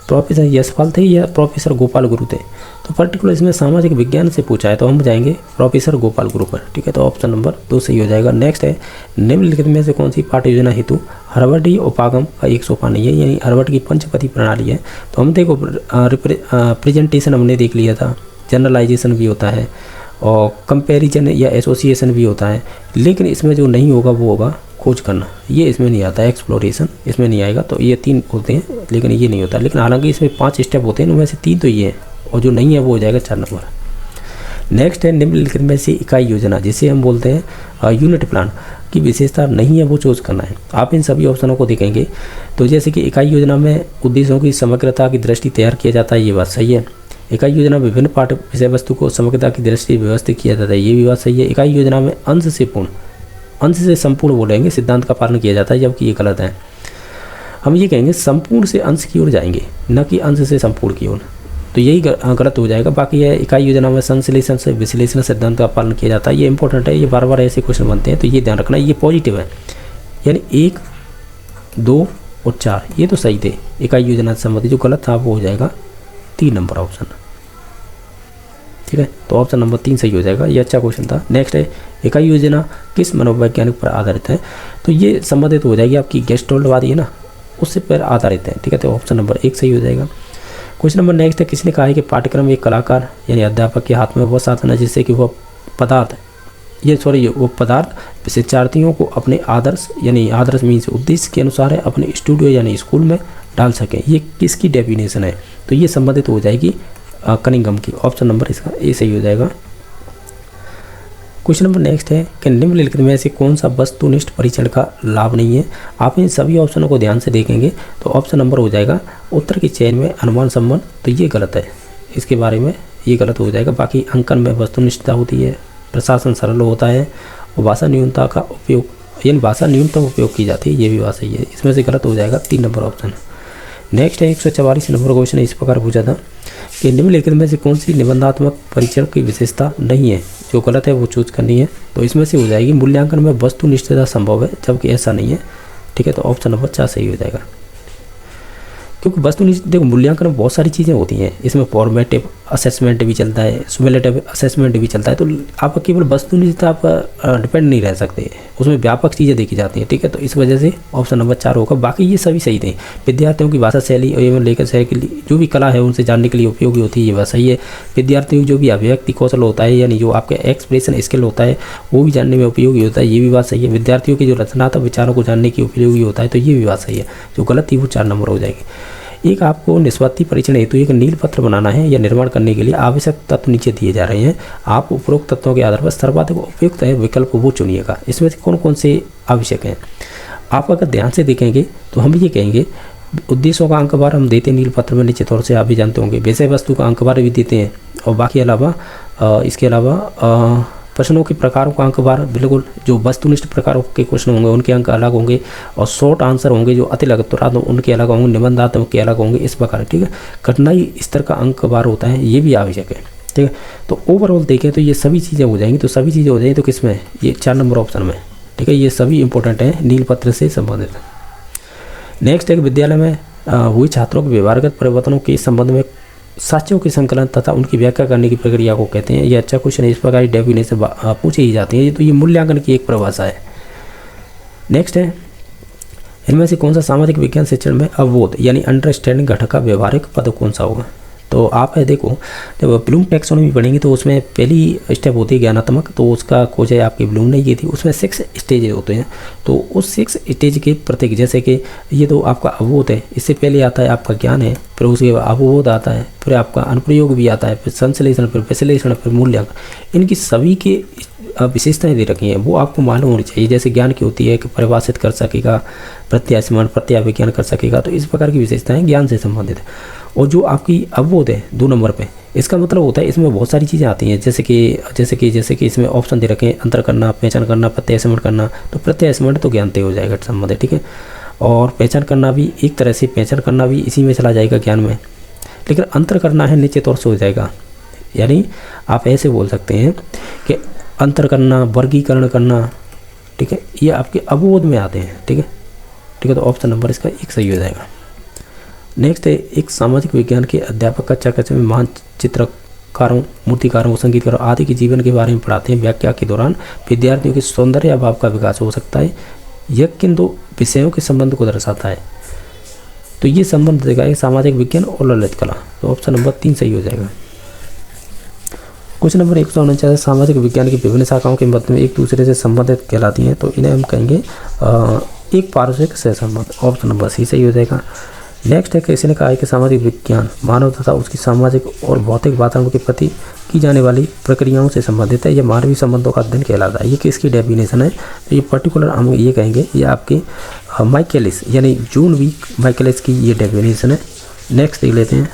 प्रोफेसर यशपाल थे या प्रोफेसर गोपाल गुरु थे। तो पर्टिकुलर इसमें सामाजिक विज्ञान से पूछा है तो हम जाएंगे प्रोफेसर गोपाल गुरु पर, ठीक है। तो ऑप्शन नंबर 2 सही हो जाएगा। नेक्स्ट है, निम्नलिखित में से कौन सी पाठ्य योजना हेतु हार्वर्ड उपागम का एक सोपान नहीं है, यानी हार्वर्ड की पंचपदी प्रणाली है। तो हम देखो प्रेजेंटेशन हमने देख लिया था, जनरलाइजेशन भी होता है और कंपैरिजन या एसोसिएशन भी होता है, लेकिन इसमें जो नहीं होगा वो होगा खोज करना, ये इसमें नहीं आता है। एक्सप्लोरेशन इसमें नहीं आएगा, तो ये 3 होते हैं लेकिन ये नहीं होता। लेकिन हालांकि इसमें 5 स्टेप होते हैं, उनमें से 3 तो ये है, और जो नहीं है वो हो जाएगा 4 नंबर। नेक्स्ट है, निम्नलिखित में से इकाई योजना जिसे हम बोलते हैं यूनिट प्लान की विशेषता नहीं है वो चूज करना है। आप इन सभी ऑप्शनों को देखेंगे तो जैसे कि इकाई योजना में उद्देश्यों की समग्रता की दृष्टि तैयार किया जाता है, ये बात सही है। इकाई योजना में विभिन्न पाठ विषय वस्तु को समग्रता की दृष्टि व्यवस्थित किया जाता है, ये भी बात सही है। इकाई योजना में अंश से संपूर्ण बोलेंगे सिद्धांत का पालन किया जाता है, जबकि ये गलत है। हम ये कहेंगे संपूर्ण से अंश की ओर जाएंगे, न कि अंश से संपूर्ण की ओर। तो यही गलत हो जाएगा। बाकी है इकाई योजना में संश्लेषण से विश्लेषण सिद्धांत का पालन किया जाता है, ये इंपॉर्टेंट है, ये बार बार ऐसे क्वेश्चन बनते हैं तो ये ध्यान रखना। ये पॉजिटिव है, यानी 1, 2 और 4 ये तो सही थे इकाई योजना से संबंधित। जो गलत था वो हो जाएगा 3 नंबर ऑप्शन, ठीक है। तो ऑप्शन नंबर 3 सही हो जाएगा, ये अच्छा क्वेश्चन था। नेक्स्ट है इकाई योजना किस मनोवैज्ञानिक पर आधारित है, तो ये संबंधित हो जाएगी आपकी गेस्टोल्टवादी है ना, उससे पर आधारित है, ठीक है। तो ऑप्शन नंबर 1 सही हो जाएगा। क्वेश्चन नंबर नेक्स्ट है किसने कहा है कि पाठ्यक्रम एक कलाकार यानी अध्यापक के हाथ में वह साधन है जिससे कि वह वो पदार्थ शिक्षार्थियों को अपने आदर्श यानी आदर्श मीन्स उद्देश्य के अनुसार है अपने स्टूडियो यानी स्कूल में डाल सकें। ये किसकी डेफिनेशन है, तो ये संबंधित हो जाएगी कनिंघम की। ऑप्शन नंबर इसका ए सही हो जाएगा। क्वेश्चन नंबर नेक्स्ट है कि निम्नलिखित में से कौन सा वस्तुनिष्ठ परीक्षण का लाभ नहीं है। आप इन सभी ऑप्शनों को ध्यान से देखेंगे तो ऑप्शन नंबर हो जाएगा उत्तर की चयन में अनुमान संबंध, तो ये गलत है, इसके बारे में ये गलत हो जाएगा। बाकी अंकन में वस्तुनिष्ठता होती है, प्रशासन सरल होता है और भाषा न्यूनता का उपयोग यानी भाषा न्यूनतम उपयोग की जाती है, ये भी बात सही है, इसमें से गलत हो जाएगा 3 नंबर ऑप्शन। नेक्स्ट है 144 नंबर क्वेश्चन इस प्रकार पूछा था कि निम्नलिखित में से कौन सी निबंधात्मक परीक्षण की विशेषता नहीं है, जो गलत है वो चूज करनी है। तो इसमें से हो जाएगी मूल्यांकन में वस्तुनिष्ठता संभव है जबकि ऐसा नहीं है, ठीक है। तो ऑप्शन नंबर 4 सही हो जाएगा। क्योंकि वस्तुनिष्ठ देखो मूल्यांकन में बहुत सारी चीज़ें होती हैं, इसमें फॉर्मेटिव असेसमेंट भी चलता है, सुमेलेटिव असेसमेंट भी चलता है, तो आप केवल वस्तुनिष्ठता पर डिपेंड नहीं रह सकते, उसमें व्यापक चीज़ें देखी जाती हैं, ठीक है। तो इस वजह से ऑप्शन नंबर 4 होगा। बाकी ये सभी सही थे। विद्यार्थियों की भाषा शैली एवं लेखन शैली के लिए जो भी कला है उनसे जानने के लिए उपयोगी होती है, ये बात सही है। विद्यार्थियों की जो भी अभिव्यक्ति कौशल होता है यानी जो आपका एक्सप्रेशन स्किल होता है वो भी जानने में उपयोगी होता है, ये भी बात सही है। विद्यार्थियों के जो रचनात्मक विचारों को जानने की उपयोगी होता है, तो ये भी बात सही है। जो गलत थी वो 4 नंबर हो जाएगी। एक आपको निष्पत्ति परीक्षण हेतु एक नील पत्र बनाना है या निर्माण करने के लिए आवश्यक तत्व नीचे दिए जा रहे हैं। आप उपरोक्त तत्वों के आधार पर सर्वाधिक उपयुक्त है विकल्प वो चुनिएगा। इसमें से कौन कौन से आवश्यक हैं, आप अगर ध्यान से देखेंगे तो हम ये कहेंगे उद्देश्यों का अंकवार हम देते हैं नील पत्र में, निश्चित तौर से आप भी जानते होंगे। विषय वस्तु का अंकवार भी देते हैं और बाकी अलावा इसके अलावा प्रश्नों के प्रकारों का अंकवार बिल्कुल जो वस्तुनिष्ठ प्रकारों के क्वेश्चन होंगे उनके अंक अलग होंगे और शॉर्ट आंसर होंगे जो अति लगातार उनके अलग होंगे, निबंधात्मक के अलग होंगे, इस प्रकार, ठीक है। कठिनाई स्तर का अंकवार होता है, ये भी आवश्यक है, ठीक है। तो ओवरऑल देखें तो ये सभी चीज़ें हो जाएंगी, तो सभी चीज़ें हो जाएंगी तो किसमें, ये 4 नंबर ऑप्शन में, ठीक है। ये सभी इंपॉर्टेंट हैं नील पत्र से संबंधित। नेक्स्ट है विद्यालय में हुई छात्रों के व्यवहारगत परिवर्तनों के संबंध में साक्ष्यों के संकलन तथा उनकी व्याख्या करने की प्रक्रिया को कहते हैं। ये अच्छा क्वेश्चन है, इस प्रकार की डेफिनेशन पूछी ही जाती है, तो ये मूल्यांकन की एक परिभाषा है। नेक्स्ट है इनमें से कौन सा सामाजिक विज्ञान शिक्षण में अवबोध यानी अंडरस्टैंडिंग घटक का व्यवहारिक पद कौन सा होगा। तो आप है देखो जब ब्लूम टैक्सोनॉमी पढ़ेंगे तो उसमें पहली स्टेप होती है ज्ञानात्मक, तो उसका खोज है आपकी ब्लूम ने की थी, उसमें 6 स्टेज होते हैं। तो उस 6 स्टेज के प्रत्येक, जैसे कि ये तो आपका अवबोध है, इससे पहले आता है आपका ज्ञान है, फिर उसके बाद अवबोध आता है, फिर आपका अनुप्रयोग भी आता है, फिर संश्लेषण, फिर विश्लेषण, फिर मूल्यांकन। इनकी सभी की विशेषताएं दे रखी हैं, वो आपको मालूम होनी चाहिए। जैसे ज्ञान की होती है कि परिभाषित कर सकेगा, प्रत्यास्मरण प्रत्याविज्ञान कर सकेगा, तो इस प्रकार की विशेषताएं ज्ञान से संबंधित है। और जो आपकी अवबोध है 2 नंबर पे, इसका मतलब होता है इसमें बहुत सारी चीज़ें आती हैं, जैसे कि इसमें ऑप्शन दे रखे हैं अंतर करना, पहचान करना, प्रत्यास्मरण करना। तो प्रत्यास्मरण तो ज्ञान से हो जाएगा संबंधित, ठीक है। और पहचान करना भी एक तरह से, पहचान करना भी इसी में चला जाएगा ज्ञान में, लेकिन अंतर करना है निश्चित तौर से हो जाएगा। यानी आप ऐसे बोल सकते हैं कि अंतर करना, वर्गीकरण करना, ठीक है, ये आपके अवबोध में आते हैं, ठीक है। तो ऑप्शन नंबर इसका 1 सही हो जाएगा। नेक्स्ट है एक सामाजिक विज्ञान के अध्यापक कक्षा कक्षा में महान चित्रकारों, मूर्तिकारों, संगीतकारों आदि के जीवन के बारे में पढ़ाते हैं। व्याख्या के दौरान विद्यार्थियों के सौंदर्य अभाव का विकास हो सकता है, यह किन 2 विषयों के संबंध को दर्शाता है। तो ये संबंध देगा सामाजिक विज्ञान और ललित कला, तो ऑप्शन नंबर 3 सही हो जाएगा। क्वेश्चन नंबर 149 सामाजिक विज्ञान की विभिन्न शाखाओं के मध्य में एक दूसरे से संबंधित कहलाती हैं, तो इन्हें हम कहेंगे एक पारस्परिक सहसंबंध, ऑप्शन नंबर सी सही हो जाएगा। नेक्स्ट है किसी ने कहा है कि सामाजिक विज्ञान मानव तथा उसकी सामाजिक और भौतिक वातावरण के प्रति की जाने वाली प्रक्रियाओं से संबंधित है, यह मानवीय संबंधों का अध्ययन कहलाता है। ये किसकी डेफिनेशन है, तो ये पर्टिकुलर हम ये कहेंगे ये आपके माइकलिस यानी जॉन वी माइकलिस की ये डेफिनेशन है। नेक्स्ट देख लेते हैं।